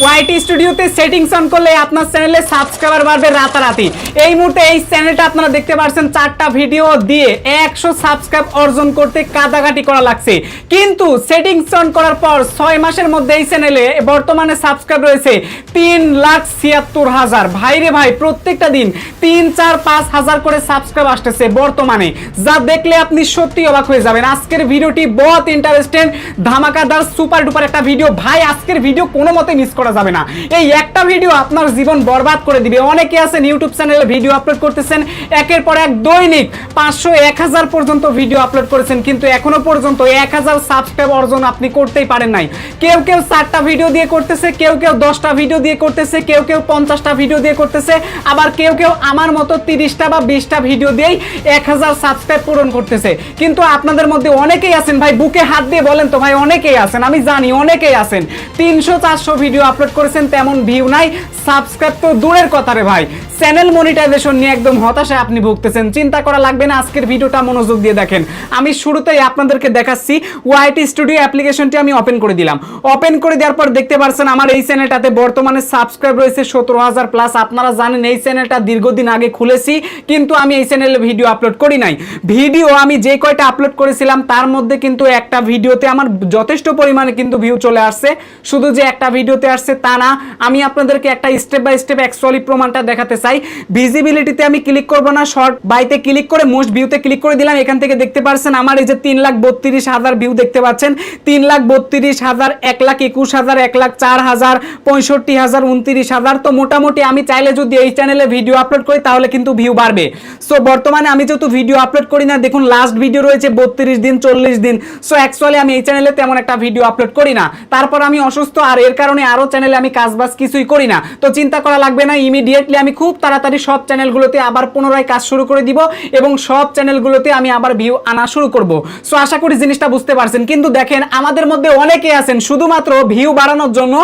ওয়াইটি স্টুডিওতে settings on করলে আপনার চ্যানেলে সাবস্ক্রাইবার বাড়বে রাতারাতি। এই মুহূর্তে এই চ্যানেলটা আপনারা দেখতে পাচ্ছেন 4টা ভিডিও দিয়ে 100 সাবস্ক্রাইব অর্জন করতে কাটাকাটি করা লাগছে, কিন্তু সেটিংস অন করার পর 6 মাসের মধ্যে এই চ্যানেলে বর্তমানে সাবস্ক্রাইব রয়েছে 3,76,000। ভাইরে ভাই, প্রত্যেকটা দিন 3, 4, 5 হাজার করে সাবস্ক্রাইব আসতেছে বর্তমানে, যা দেখলে আপনি সত্যি অবাক হয়ে যাবেন। আজকের ভিডিওটি বহুত ইন্টারেস্টিং, ধামাকাদার, সুপার ডুপার একটা ভিডিও ভাই। আজকের ভিডিও কোনো মতে মিস করা যাবে না। এই একটা ভিডিও আপনার জীবন বরবাদ করে দিবে। অনেকে আছেন ইউটিউব চ্যানেলে ভিডিও আপলোড করতেছেন, একের পর এক দৈনিক 500, 1000 পর্যন্ত ভিডিও আপলোড করেছেন, কিন্তু এখনো পর্যন্ত 1000 সাবস্ক্রাইব অর্জন আপনি করতেই পারেন নাই। কেউ 4টা ভিডিও দিয়ে করতেছে, কেউ 10টা ভিডিও দিয়ে করতেছে, কেউ 50টা ভিডিও দিয়ে করতেছে, আবার কেউ আমার মতো 30টা বা 20টা ভিডিও দিয়েই 1000 সাবস্ক্রাইব পূরণ করতেছে। কিন্তু আপনাদের মধ্যে অনেকেই আছেন ভাই, বুকে হাত দিয়ে বলেন তো ভাই, অনেকেই আছেন, আমি জানি অনেকেই আছেন 300, 400 ভিডিও আপলোড করেছেন, তেমন ভিউ নাই, সাবস্ক্রাইব তো দূরের কথা রে ভাই, চ্যানেল মনিটাইজেশন নিয়ে একদম হতাশায় আপনি ভুগতেছেন। চিন্তা করা লাগবে না, আজকের ভিডিওটা মনোযোগ দিয়ে দেখেন। আমি শুরুতেই আপনাদেরকে দেখাচ্ছি ওয়াইটি স্টুডিও অ্যাপ্লিকেশনটি আমি ওপেন করে দিলাম। ওপেন করে দেওয়ার পর দেখতে পাচ্ছেন আমার এই চ্যানেলটাতে বর্তমানে সাবস্ক্রাইব রয়েছে 17,000 প্লাস। আপনারা জানেন এই চ্যানেলটা দীর্ঘদিন আগে খুলেছি, কিন্তু আমি এই চ্যানেলে ভিডিও আপলোড করি নাই। ভিডিও আমি যে কয়টা আপলোড করেছিলাম তার মধ্যে কিন্তু একটা ভিডিওতে আমার যথেষ্ট পরিমাণে কিন্তু ভিউ চলে আসছে। শুধু যে একটা ভিডিওতে আসছে তা না, আমি আপনাদেরকে একটা স্টেপ বাই স্টেপ অ্যাকচুয়ালি প্রমাণটা দেখাতে চাই। ভিজিবিলিটিতে আমি ক্লিক করব না, শর্ট বাইতে ক্লিক করে মোস্ট ভিউতে ক্লিক করে দিলাম। এখান থেকে দেখতে পাচ্ছেন আমার এই যে 3,32,000 ভিউ দেখতে পাচ্ছেন, 3,32,000, 1,21,000, 1,04,000, 65,000, 29,000। তো মোটামুটি আমি চাইলে যদি এই চ্যানেলে ভিডিও আপলোড করি তাহলে কিন্তু ভিউ বাড়বে। সো বর্তমানে আমি যেহেতু ভিডিও আপলোড করি না, দেখুন লাস্ট ভিডিও রয়েছে 32 দিন, 40 দিন। সো অ্যাকচুয়ালি আমি এই চ্যানেলে তেমন একটা ভিডিও আপলোড করি না। তারপর আমি অসুস্থ, আর এর কারণে আরো চ্যানেলে আমি কাজবাজ কিছুই করি না। তো চিন্তা করা লাগবে না, ইমিডিয়েটলি আমি খুব তাড়াতাড়ি সব চ্যানেলগুলোতে আবার পুনরায় কাজ শুরু করে দিব এবং সব চ্যানেলগুলোতে আমি আবার ভিউ আনা শুরু করব। সো আশা করি জিনিসটা বুঝতে পারছেন। কিন্তু দেখেন আমাদের মধ্যে অনেকে আছেন শুধুমাত্র ভিউ বাড়ানোর জন্য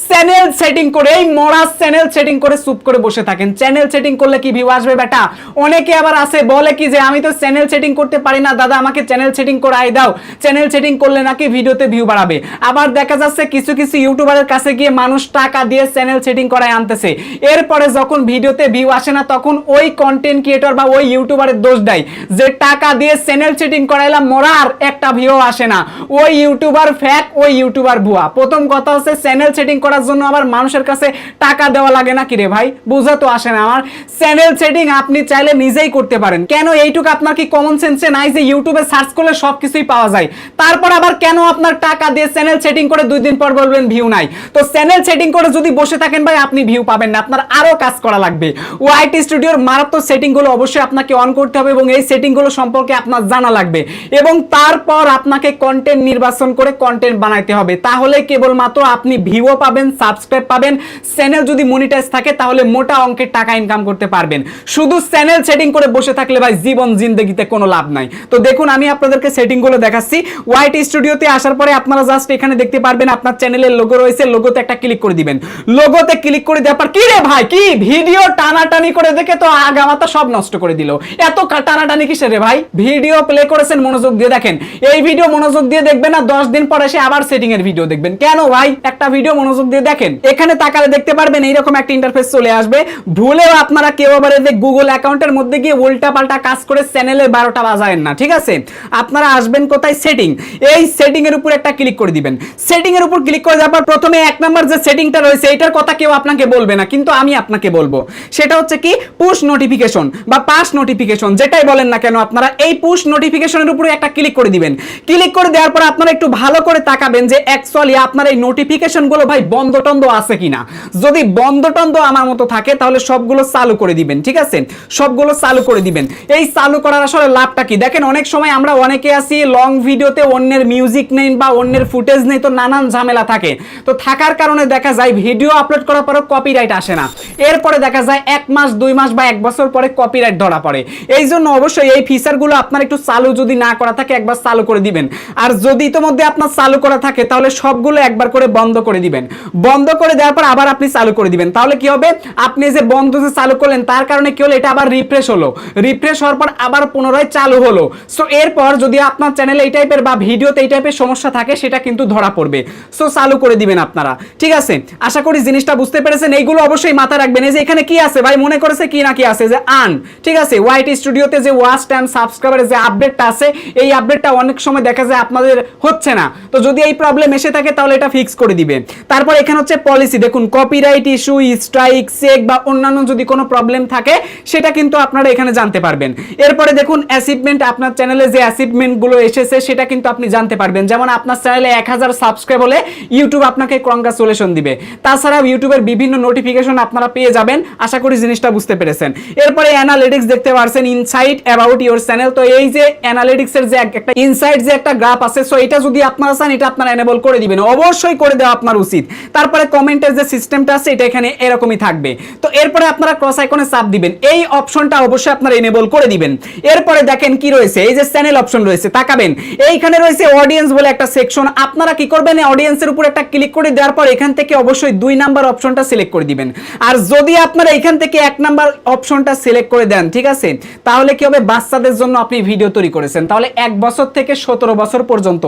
চ্যানেল সেটিং করে, এই মরা চ্যানেল সেটিং করে চুপ করে বসে থাকেন। চ্যানেল সেটিং করলে কি ভিউ আসবে বেটা? অনেকে আবার আছে বলে কি যে আমি তো চ্যানেল সেটিং করতে পারি না দাদা, আমাকে চ্যানেল সেটিং করাই দাও, চ্যানেল সেটিং করলে নাকি ভিডিওতে ভিউ বাড়াবে। আবার দেখা যাচ্ছে কিছু ইউটিউবারের কাছে গিয়ে মানুষ টাকা দিয়ে চ্যানেল সেটিং করায় আনতেছে, এরপরে যখন ভিডিওতে ভিউ আসে না তখন ওই কন্টেন্ট ক্রিয়েটর বা ওই ইউটিউবারের দোষ দেয় যে টাকা দিয়ে চ্যানেল সেটিং করাইলাম, মরার একটা ভিউ আসে না, ওই ইউটিউবার ফ্যাক, ওই ইউটিউবার ভুয়া। প্রথম কথা হচ্ছে চ্যানেল সেটিং করার জন্য আবার মানুষের কাছে টাকা দেওয়া লাগে না কি রে ভাই? বুঝা তো আসে না আমার। চ্যানেল সেটিং আপনি চাইলে নিজেই করতে পারেন। কেন এইটুকু আপনার কি কমন সেন্সে নাই যে ইউটিউবে সার্চ করলে সবকিছুই পাওয়া যায়? তারপর আবার কেন আপনার টাকা দিয়ে চ্যানেল সেটিং করে 2 দিন পর বলবেন ভিউ নাই? তো চ্যানেল সেটিং করে যদি বসে থাকেন ভাই, আপনি ভিউ পাবেন না, আপনার আরো কাজ করা লাগবে। ওয়াইটি স্টুডিওর মারাত্মক সেটিংগুলো অবশ্যই আপনাকে অন করতে হবে এবং এই সেটিংগুলো সম্পর্কে আপনার জানা লাগবে এবং তারপর আপনাকে কন্টেন্ট নির্বাচন করে কন্টেন্ট বানাইতে হবে। তাহলে কেবলমাত্র আপনি ভিউও পাবেন, সাবস্ক্রাইব পাবেন, চ্যানেল যদি মনিটাইজ থাকে তাহলে মোটা অঙ্কের টাকা ইনকাম করতে পারবেন। শুধু চ্যানেল সেটিং করে বসে থাকলে ভাই জীবন জিন্দেগিতে কোনো লাভ নাই। তো দেখুন আমি আপনাদেরকে সেটিংগুলো দেখাচ্ছি। ওয়াইটি স্টুডিওতে আসার পরে আপনারা জাস্ট এখানে দেখতে পারবেন আপনার চ্যানেলের লোগো রয়েছে, লোগোতে একটা ক্লিক করে দিবেন। লোগোতে ক্লিক করে দেওয়ার পর কি রে ভাই, কি ভিডিও টানাটানি করে দেখে তো আগামাতা সব নষ্ট করে দিল। এত টানাটানি কিসের রে ভাই? ভিডিও প্লে করেছেন, মনোযোগ দিয়ে দেখেন। এই ভিডিও মনোযোগ দিয়ে দেখবেন না, 10 দিন পর এসে আবার সেটিং এর ভিডিও দেখবেন। কেন ভাই? একটা ভিডিও মনোযোগ দিয়ে দেখেন। এখানে তাকালে দেখতে পারবেন এইরকম একটা ইন্টারফেস চলে আসবে। ভুলেও আপনারা কেউ আবার যে গুগল অ্যাকাউন্টের মধ্যে গিয়ে উল্টা পাল্টা কাজ করে চ্যানেলের 12টা বাজায়েন না, ঠিক আছে? আপনারা আসবেন কোথায়? সেটিং। এই সেটিং এর উপর একটা ক্লিক করে দিবেন। সেটিং এর উপর ক্লিক করে যাওয়ার পর প্রথমে 1 নাম্বার যে সেটিংটা রয়েছে এটার কথা কেউ আপনাকে বলবে না, কিন্তু আমি আপনাকে বলবো। সেটা হচ্ছে কি পুশ নোটিফিকেশন বা পাস নোটিফিকেশন, যেটাই বলেন না কেন আপনারা এই পুশ নোটিফিকেশনের উপরে একটা ক্লিক করে দিবেন। ক্লিক করে দেওয়ার পর আপনারা একটু ভালো করে তাকাবেন যে অ্যাকচুয়ালি আপনার এই নোটিফিকেশনগুলো ভাই বন্ধ টন্ধ আছে কিনা। যদি বন্ধ টন্ধ আমার মতো থাকে তাহলে সবগুলো চালু করে দিবেন, ঠিক আছে? সবগুলো চালু করে দিবেন। এই চালু করার আসলে লাভটা কি দেখেন, অনেক সময় আমরা অনেকে আছি লং ভিডিওতে অন্যের মিউজিক নেই বা অন্যের ফুটেজ নেই, তো নানান ঝামেলা থাকে। তো থাকার কারণে দেখা যায় ভিডিও আপলোড করার পরও কপিরাইট আসে না। এরপরে দেখা যায় 1 মাস 2 মাস বা 1 বছর পরে কপিরাইট ধরা পড়ে। এই জন্য অবশ্যই এই ফিচারগুলো আপনার একটু চালু যদি না করা থাকে একবার চালু করে দিবেন। আর যদি ইতোমধ্যে আপনার চালু করা থাকে তাহলে সবগুলো একবার করে বন্ধ করে দিবেন। বন্ধ করে দেওয়ার পর আবার আপনি চালু করে দিবেন। তাহলে কি হবে, আপনি যে বন্ধ যে চালু করলেন তার কারণে কি হলো, এটা আবার রিফ্রেশ হলো। রিফ্রেশ হওয়ার পর আবার পুনরায় চালু হলো। সো এরপর যদি আপনার চ্যানেলে এই টাইপের বা ভিডিওতে এই টাইপের সমস্যা থাকে সেটা কিন্তু ধরা পড়বে। সো চালু করে দিবেন আপনারা, ঠিক ঠিক আছে, আশা করি জিনিসটা বুঝতে পেরেছেন। এইগুলো অবশ্যই মাথায় রাখবেন। এই যে এখানে কি আছে ভাই, মনে করেছে কি না কি আছে যে আর্ন, ঠিক আছে, ওয়াইটি স্টুডিওতে যে ওয়াচ টাইম সাবস্ক্রাইবারের যে আপডেটটা আছে, এই আপডেটটা অনেক সময় দেখা যায় আপনাদের হচ্ছে না। তো যদি এই প্রবলেম এসে থাকে তাহলে এটা ফিক্স করে দিবে। তারপর এখানে হচ্ছে পলিসি, দেখুন কপিরাইট ইস্যু, স্ট্রাইক, চেক বা অন্যান্য যদি কোনো প্রবলেম থাকে সেটা কিন্তু আপনারা এখানে জানতে পারবেন। এরপরে দেখুন অ্যাচিভমেন্ট, আপনার চ্যানেলে যে অ্যাচিভমেন্টগুলো এসেছে সেটা কিন্তু আপনি জানতে পারবেন। যেমন আপনার চ্যানেলে 1000 সাবস্ক্রাইব হলে ইউটিউব আপনাকে কংগ্রাচুলেশন দিবে। তাছাড়া ইউটিউবের বিভিন্ন নোটিফিকেশন আপনারা পেয়ে যাবেন। আশা করি জিনিসটা বুঝতে পেরেছেন। এরপরে অ্যানালিটিক্স দেখতে পারছেন, ইনসাইট অ্যাবাউট ইওর চ্যানেল। তো এই যে অ্যানালিটিক্সের যে একটা ইনসাইট যে একটা গ্রাফ আছে, সো এটা যদি আপনারা চান এটা আপনারা এনেবল করে দিবেন, অবশ্যই করে দেওয়া আপনার উচিত। তারপরে কমেন্টের যে সিস্টেমটা আছে এটা এখানে এরকমই থাকবে। তো এরপরে আপনারা ক্রস আইকনে চাপ দিবেন, এই অপশনটা অবশ্যই আপনারা এনেবল করে দিবেন। এরপরে দেখেন কি রয়েছে, এই যে চ্যানেল অপশন রয়েছে, তাকাবেন এইখানে রয়েছে অডিয়েন্স বলে একটা সেকশন। আপনারা কি করবেন, অডিয়েন্সের উপর একটা ক্লিক করে দেওয়ার পর এখান থেকে অবশ্যই 2 নাম্বার অপশনটা সিলেক্ট করে দিবেন। আর যদি আপনারা এখান থেকে 1 নাম্বার অপশনটা সিলেক্ট করে দেন, ঠিক আছে, তাহলে কি হবে, বাচ্চাদের জন্য আপনি ভিডিও তৈরি করেছেন, তাহলে 1 বছর থেকে 17 বছর পর্যন্ত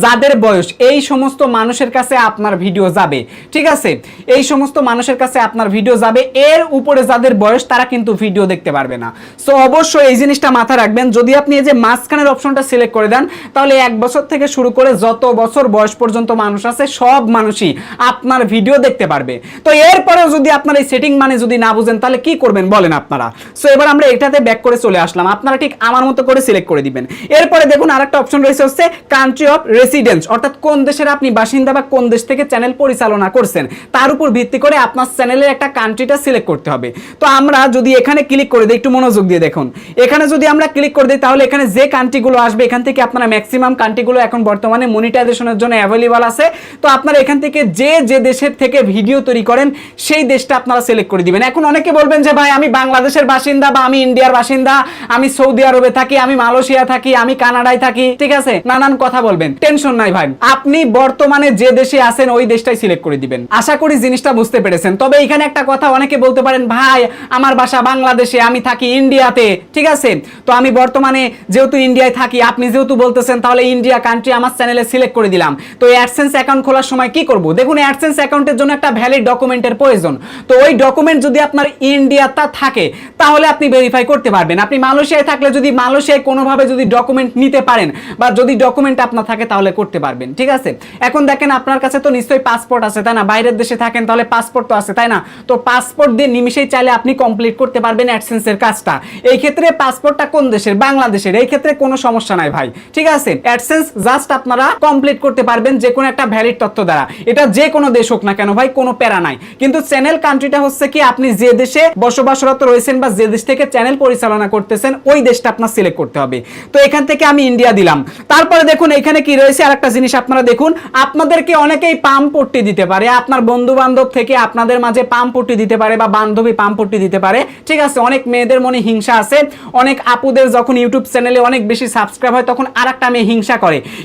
যাদের বয়স, এই সমস্ত মানুষের কাছে আপনার ভিডিও যাবে। ঠিক আছে, এই সমস্ত মানুষের কাছে আপনার ভিডিও যাবে। এর উপরে যাদের বয়স তারা কিন্তু ভিডিও দেখতে পারবে না। সো অবশ্যই এই জিনিসটা মাথায় রাখবেন। যদি আপনি এই যে মাঝখানের অপশনটা সিলেক্ট করে দেন তাহলে 1 বছর থেকে শুরু করে যত বছর বয়স পর্যন্ত মানুষ আছে সব মানুষই আপনার ভিডিও দেখতে পারবে। তো এরপরেও যদি আপনার এই সেটিং মানে যদি না বুঝেন তাহলে কি করবেন বলেন আপনারা। সো এবার আমরা এটাতে ব্যাক করে চলে আসলাম, আপনারা ঠিক আমার মতো করে সিলেক্ট করে দিবেন। এরপরে দেখুন আরেকটা অপশন রয়েছে হচ্ছে কান্ট্রি অফ রেসিডেন্স, অর্থাৎ কোন দেশের আপনি বাসিন্দা বা কোন দেশ থেকে চ্যানেল পরিচালনা করছেন তার উপর ভিত্তি করে আপনার চ্যানেলের একটা কান্ট্রিটা সিলেক্ট করতে হবে। তো আমরা যদি এখানে ক্লিক করে দিই, একটু মনোযোগ দিয়ে দেখুন, এখানে যদি আমরা ক্লিক করে দিই তাহলে এখানে যে কান্ট্রিগুলো আসবে এখান থেকে আপনারা ম্যাক্সিমাম কান্ট্রিগুলো এখন বর্তমানে মনিটাইজেশনের জন্য অ্যাভেলেবল আছে। তো আপনারা এখান থেকে যে যে দেশের থেকে ভিডিও তৈরি করেন সেই দেশটা আপনারা সিলেক্ট করে দিবেন। এখন অনেকে বলবেন যে ভাই আমি বাংলাদেশের বাসিন্দা বা আমি ইন্ডিয়ার বাসিন্দা, আমি সৌদি আরবে থাকি, আমি মালয়েশিয়া থাকি, আমি কানাডায় থাকি, ঠিক আছে, নানান কথা বলবেন, টেনশন নাই ভাই, আপনি বর্তমানে যে দেশে আছেন ওই দেশটাই সিলেক্ট করে দিবেন। আশা করি জিনিসটা বুঝতে পেরেছেন। তবে এখানে একটা কথা, অনেকে বলতে পারেন ভাই আমার বাসা বাংলাদেশে, আমি থাকি ইন্ডিয়াতে, ঠিক আছে, তো আমি বর্তমানে যেহেতু ইন্ডিয়ায় থাকি, আপনি যেহেতু বলতেছেন তাহলে ইন্ডিয়া কান্ট্রি আমার চ্যানেলে সিলেক্ট করে দিলাম, তো অ্যাডসেন্স অ্যাকাউন্ট খোলার সময় কি করব? দেখুন অ্যাডসেন্স অ্যাকাউন্টের জন্য একটা ভ্যালিড ডকুমেন্টের প্রয়োজন। তো ওই ডকুমেন্ট যদি আপনার ইন্ডিয়াতে থাকে তাহলে আপনি ভেরিফাই করতে পারবেন। আপনি মালয়েশিয়ায় থাকলে যদি মালয়েশিয়ায় কোনোভাবে যদি ডকুমেন্ট নিতে পারেন বা যদি ডকুমেন্ট আপনার থাকে তাহলে করতে পারবেন। ঠিক আছে, এখন দেখেন আপনার কাছে তো নিশ্চয়ই পাসপোর্ট আছে তাই না, বাইরের দেশে থাকেন তাহলে পাসপোর্ট তো আছে তাই না, তো পাসপোর্ট দিয়ে নিমিশেই চাইলে আপনি কমপ্লিট করতে পারবেন অ্যাডসেন্সের কাজটা। এই ক্ষেত্রে পাসপোর্টটা কোন দেশের, বাংলাদেশের, এই ক্ষেত্রে কোনো সমস্যা নাই ভাই। ঠিক আছে, অ্যাডসেন্স জাস্ট আপনারা কমপ্লিট করতে পারবেন যে কোনো একটা ভ্যালিড তথ্য দ্বারা, এটা যে কোনো দেশ হোক না কেন ভাই, কোনো প্যারা নাই। কিন্তু চ্যানেল কান্ট্রিটা হচ্ছে কি আপনি যে দেশে বসবাসরত রয়েছেন বা যে দেশ থেকে চ্যানেল পরিচালনা করতেছেন ওই দেশটা আপনার সিলেক্ট করতে হবে। তো এখান থেকে আমি ইন্ডিয়া দিলাম। তারপরে দেখুন এখানে কি রয়েছে আরেকটা জিনিস আপনারা দেখুন, আপনাদেরকে অনেকেই পাম পট্টি দিতে পারে, আপনার বন্ধু বান্ধব থেকে আপনাদের মাঝে পাম পট্টি দিতে পারে বা বান্ধবী পাম পট্টি দিতে পারে। ঠিক আছে, অনেক মেয়েদের মনে হিংসা আছে, অনেক আপুদের যখন ইউটিউব চ্যানেলে অনেক বেশি সাবস্ক্রাইব হয় তখন আরেকটা মেয়ে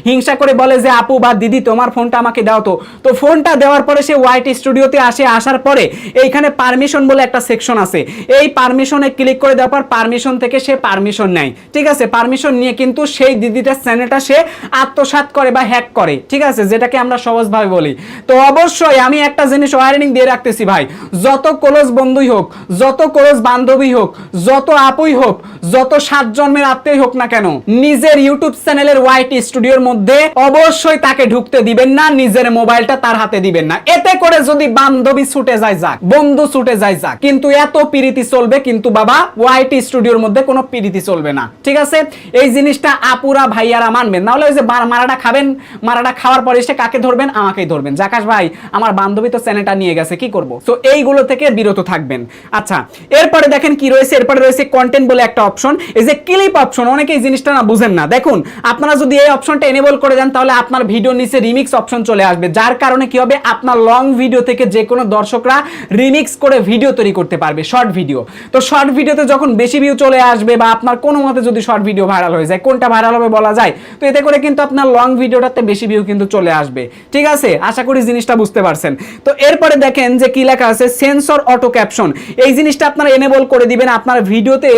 হিংসা করে বলে যে আপু বা দিদি তোমার ফোনটা আমাকে দাও। তো ফোনটা দেওয়ার পরে সে ওয়াইটি স্টুডিওতে আসার পরে এইখানে পারমিশন বলে একটা সেকশন আছে, এই পারমিশনে ক্লিক করে দেওয়ার পর পারমিশন থেকে সে পারমিশন নেয়। ঠিক আছে, পারমিশন নিয়ে কিন্তু সেই দিদিটার চ্যানেলটা সে আত্মসাৎ করে বা হ্যাক করে। ঠিক আছে, যেটাকে আমরা সহজভাবে বলি। তো অবশ্যই আমি একটা জিনিস ওয়ার্নিং দিয়ে রাখতেছি ভাই, যত ক্লোজ বন্ধুই হোক, যত ক্লোজ বান্ধবী হোক, যত আপুই হোক, যত 7 জন্মের আত্মীয় হোক না কেন, নিজের ইউটিউব চ্যানেলের ওয়াইটি স্টুডিওর মধ্যে অবশ্যই তাকে ঢুকতে দিবেন না, নিজের মোবাইলটা তার হাতে দিবেন না। এতে করে যদি বান্ধবী ছুটে যায় যাক, বন্ধু ছুটে যায় যাক, কিন্তু এত প্রীতি চলবে, কিন্তু বাবা ওয়াইটি স্টুডিওর মধ্যে কোনো প্রীতি চলবে না। ঠিক আছে, এই জিনিসটা আপুরা ভাইয়ারা মানবেন, না হলে ওই যে মারাটা খাবেন, মারাটা খাওয়ার পরে এসে কাকে ধরবেন, আমাকেই ধরবেন, জাকাশ ভাই আমার বান্ধবী তো চ্যানেলটা নিয়ে গেছে কি করব। তো এইগুলো থেকে বিরত থাকবেন। আচ্ছা, এরপরে দেখেন কি রয়েছে, এরপরে রয়েছে কন্টেন্ট বলে একটা অপশন, এই যে ক্লিপ অপশন, অনেকে এই জিনিসটা না বুঝেন না। দেখুন আপনারা যদি এই অপশনটা এনেবল করে দেন তাহলে আপনার ভিডিওর নিচে রিমিক্স অপশন চলে আসবে, যার কারণে কি হবে, আপনার লং ভিডিও থেকে যে কোনো দর্শকরা রিমিক্স করে ভিডিও তৈরি করতে পারবে, শর্ট ভিডিও। তো শর্ট ভিডিওতে যখন বেশি ভিউ চলে আসবে বা আপনার কোনো মতে যদি শর্ট ভিডিও ভাইরাল হয়ে যায়, কোনটা ভাইরাল হবে বলা যায়, তো এতে করে কিন্তু আপনার লং ভিডিওটাতে বেশি ভিউ কিন্তু চলে আসবে। ঠিক আছে, আশা করি জিনিসটা বুঝতে পারছেন। তো এরপরে দেখেন যে কি লেখা আছে, সেন্সর অটো ক্যাপশন, এই জিনিসটা আপনারা এনেবল করে দিবেন। আপনার ভিডিওতে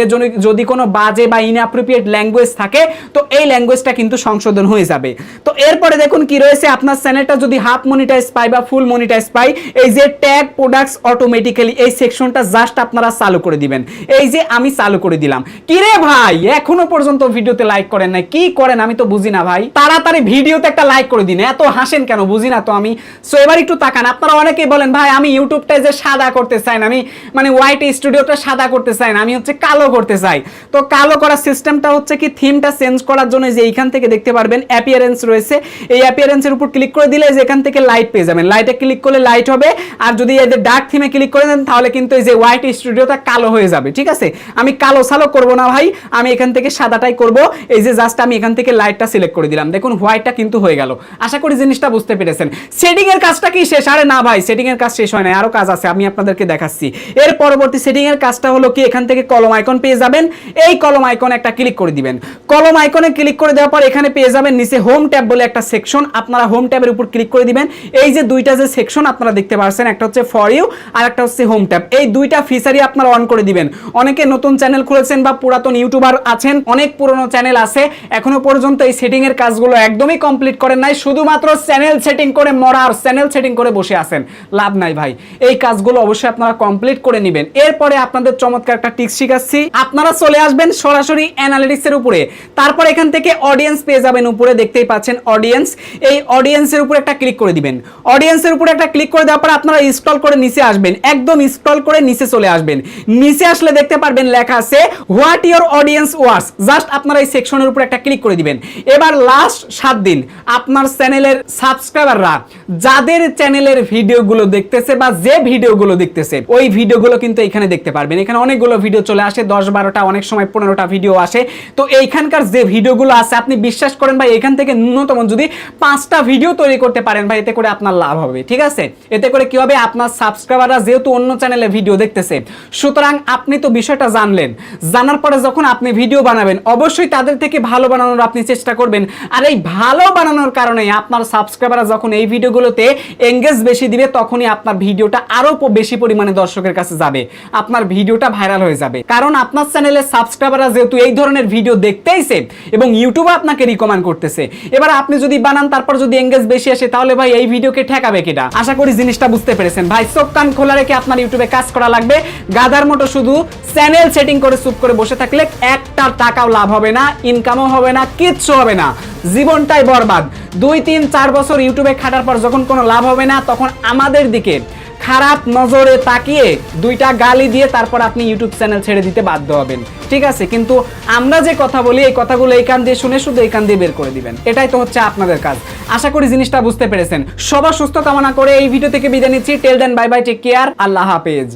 যদি কোনো বাজে বা ইনঅ্যাপ্রোপ্রিয়েট ল্যাঙ্গুয়েজ থাকে তো এই ল্যাঙ্গুয়েজটা কিন্তু সংশোধন হয়ে যাবে। তো এরপরে দেখুন কি রয়েছে, আপনার চ্যানেলটা যদি হাফ মনিটাইজ পায় বা ফুল মনিটাইজ পাই। এই যে ট্যাগ প্রোডাক্টস অটোমেটিক্যালি এই সেকশনটা জাস্ট আপনারা চালু করে দিবেন। এই যে আমি চালু করে দিলাম। কি রে ভাই এখনো পর্যন্ত ভিডিওতে লাইক করেন না, কি করেন আমি তো বুঝি না ভাই। তাড়াতাড়ি ভিডিওতে একটা লাইক করে দিন, এত হাসেন কেন বুঝি না তো আমি। সো এবার একটু তাকান, আপনারা অনেকেই বলেন ভাই আমি ইউটিউবটা যে সাদা করতে চাই না, আমি মানে হোয়াইট স্টুডিওটা সাদা করতে চাই না, আমি হচ্ছে কালো করতে চাই। তো কালো করার সিস্টেমটা হচ্ছে কি থিমটা চেঞ্জ করার জন্য যে এইখান থেকে দেখতে পারবেন অ্যাপিয়ারেন্স রয়েছে, এই অ্যাপিয়ারেন্সের উপর ক্লিক করে দিলে যে এখান থেকে লাইট পেয়ে যাবেন, লাইটে ক্লিক করলে লাইট হবে। আর যদি এদের ডার্ক থিমে ক্লিক করে দেন তাহলে কিন্তু এই যে হোয়াইট স্টুডিওটা কালো হয়ে যাবে। ঠিক আছে, আমি কালো সালো করব না ভাই, আমি এখান থেকে সাদাটাই করব। এই যে জাস্ট আমি এখান থেকে লাইটটা সিলেক্ট করে দিলাম, দেখুন হোয়াইটটা কিন্তু হয়ে গেল। আশা করি জিনিসটা বুঝতে পেরেছেন। সেটিং এর কাজটা কি শেষ? আরে না ভাই, সেটিং এর কাজ শেষ হয় না, আরো কাজ আছে, আমি আপনাদেরকে দেখাচ্ছি। এর পরবর্তী সেটিং এর কাজটা হলো কি এখান থেকে কলম আইকন পেয়ে যাবেন, এই কলম আইকনে একটা ক্লিক করে দিবেন। কলম আইকনে ক্লিক করে দেওয়ার পর এখানে পেয়ে যাবেন নিচে হোম ট্যাব বলে একটা সেকশন, আপনারা হোম ট্যাবের উপর ক্লিক করে দিবেন। এই যে দুইটা যে সেকশন আপনারা দেখতে পাচ্ছেন, একটা হচ্ছে ফর ইউ আর একটা হচ্ছে হোম ট্যাব, এই দুইটা ফিচারই আপনারা অন করে দিবেন। অনেকে নতুন চ্যানেল খুলেছেন বা পুরাতন ইউটিউবার আছেন, অনেক পুরনো চ্যানেল আছে, এখনো পর্যন্ত এই সেটিং এর কাজগুলো একদমই কমপ্লিট করেন নাই, শুধুমাত্র চ্যানেল সেটিং করে মরার চ্যানেল সেটিং করে বসে আছেন, লাভ নাই ভাই। এই কাজগুলো অবশ্যই আপনারা কমপ্লিট করে নেবেন। এরপরে আপনাদের চমৎকার একটা টিপস শিখাচ্ছি, আপনারা চলে আসবেন সরাসরি অ্যানালিটিক্স এর উপরে, তারপর এখান থেকে অডিয়েন্স পেয়ে যাবেন, উপরে দেখতেই পাচ্ছেন অডিয়েন্স, এই অডিয়েন্সের উপর একটা ক্লিক করে দিবেন। অডিয়েন্সের উপর একটা ক্লিক করে দেওয়ার পর আপনারা স্ক্রল করে নিচে আসবেন, একদম স্ক্রল করে নিচে চলে আসবেন। নিচে আসলে দেখতে পারবেন লেখা আছে what your audience watch, just আপনারা এই সেকশনের উপর একটা ক্লিক করে দিবেন। এবার লাস্ট 7 দিন আপনার চ্যানেলের সাবস্ক্রাইবাররা যাদের চ্যানেলের ভিডিওগুলো দেখতেছে বা যে ভিডিওগুলো দেখতেছে ওই ভিডিওগুলো কিন্তু এখানে দেখতে পারবেন। এখানে অনেকগুলো ভিডিও চলে আসে, 10-12টা, অনেক সময় 15টা ভিডিও আসে। তো এইখানকার যে ভিডিওগুলো আছে আপনি বিশ্বাস করেন ভাই, এখান থেকে ন্যূনতম যদি 5টা ভিডিও তৈরি করতে পারেন ভাই, এতে করে আপনার লাভ হবে। ঠিক আছে, এতে করে কি হবে, আপনার সাবস্ক্রাইবাররা যেহেতু অন্য চ্যানেলে ভিডিও দেখতেছে, সুতরাং আপনি তো বিষয়টা জানলেন, জানার পরে যখন আপনি ভিডিও বানাবেন অবশ্যই তাদের থেকে ভালো বানানোর আপনি চেষ্টা করবেন। আর এই ভালো বানানোর কারণে আপনার সাবস্ক্রাইবাররা যখন এই ভিডিওগুলোতে এঙ্গেজ বেশি দিবে, তখনই আপনার ভিডিওটা আরো বেশি পরিমাণে দর্শকের কাছে যাবে, আপনার ভিডিওটা ভাইরাল হয়ে যাবে। কারণ আপনার চ্যানেলের সাবস্ক্রাইবাররা যেহেতু এই ধরনের ভিডিও দেখতেইছে এবং ইউটিউবে আপনাকে রিকমেন্ড করতেছে, এবার আপনি যদি বানান তারপর যদি এঙ্গেজ বেশি আসে, তাহলে ভাই এই ভিডিওকে ঠেকাবে কিনা? আশা করি জিনিসটা বুঝতে পেরেছেন ভাই। চোখ কান খোলা রেখে আপনার ইউটিউবে কাজ করা লাগবে। গাধার মতো শুধু চ্যানেল সেটিং করে চুপ করে বসে থাকলে একটা টাকাও লাভ হবে না, ইনকামও হবে না, কিচ্ছু হবে না, জীবনটাই বরবাদ। 2-3-4 বছর ইউটিউবে খাটার পর যখন কোনো লাভ হবে না, তখন আমাদের দিকে খারাপ নজরে তাকিয়ে 2টা গালি দিয়ে তারপর আপনি ইউটিউব চ্যানেল ছেড়ে দিতে বাধ্য হবেন। ঠিক আছে, কিন্তু আমরা যে কথা বলি এই কথাগুলো এই কান দিয়ে শুনে শুধু এই কান দিয়ে বের করে দিবেন, এটাই তো হচ্ছে আপনাদের কাজ। আশা করি জিনিসটা বুঝতে পেরেছেন। সবার সুস্থ কামনা করে এই ভিডিও থেকে বিদায় নিচ্ছি। টেল দেন, বাই বাই, টেক কেয়ার, আল্লাহ হাফেজ।